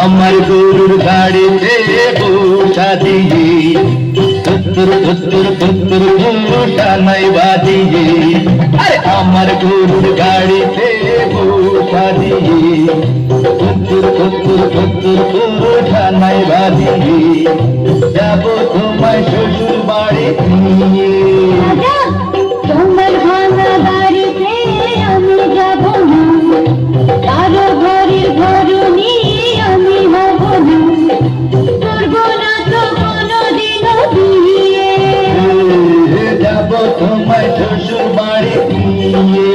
আমার গরুর গাড়িতে বসা দিয়ে তুত্তুর তুত্তুর তুত্তুর ঘোষা নাই বাজিয়ে আরে আমার গরুর গাড়িতে বসা দিয়ে তুত্তুর তুত্তুর তুত্তুর ঘোষা নাই বাজিয়ে যাব তোমায় শ্বশুর বাড়ি নিয়ে তোমার ভাঙা বাড়িতে আমি যাব না, কারো ঘরের ঘরুনি আমি হব না, করব না তো কোনোদিনও বিয়ে। যাব তোমায় শ্বশুর বাড়ি নিয়ে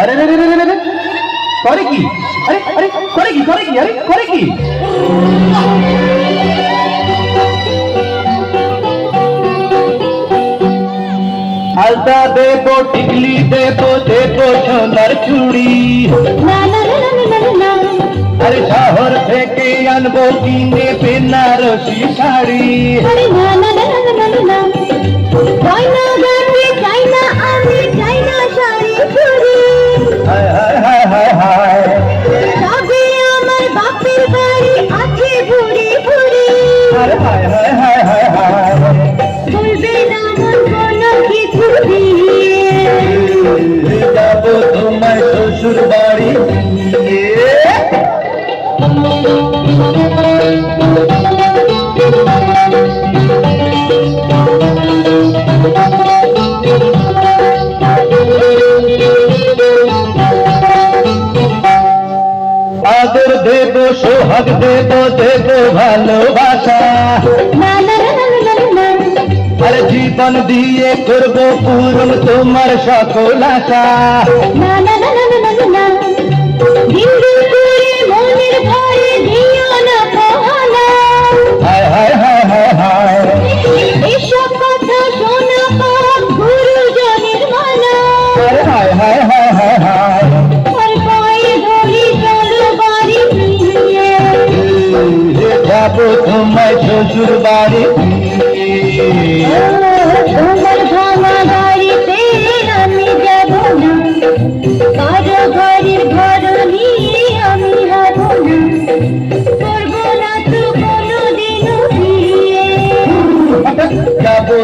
अरे रे रे रे रे रे करे की अरे अरे करे की अरे करे की आलता देबो टिकली देबो देबो सोनार चूड़ी না না না না না না, अरे शहर থেকে আনবো কিনে বেনারসি শাড়ি আরে না না না না না না, গয়না গাটি চাই না আমি, চাই না শাড়ি চুড়ি, हाय हाय हाय हाय हाय তবে আমার বাপের বাড়ি আছে ভুরি ভুরি, अरे हाय हाय हाय हाय हाय বলবে না মন কোনো কিছু দিয়ে। যাবো তোমায় শ্বশুর বাড়ি নিয়ে আদর দেব সোহাগ দেব দেব ভালোবাসা না না না না না, আরে জীবন দিয়ে করবো পূরণ তোমার সকল আশা না না না না না না, দিন দিন করে মনের ঘরে দিও না কহনা, হায় হায় হায় হায় হায় এসব কথা শোনা পাপ গুরুজনের মানা, আরে হায় হায় হায় হায় হায় আর পায়ে ধরি চলো বাড়ি ফিরে। যাবো তোমায় শ্বশুর বাড়ি নিয়ে তোমার ভাঙা বাড়িতে আমি যাব না, কারো ঘরের ঘরনি আমি হব না, করব না তো কোনোদিনও বিয়ে। যাবো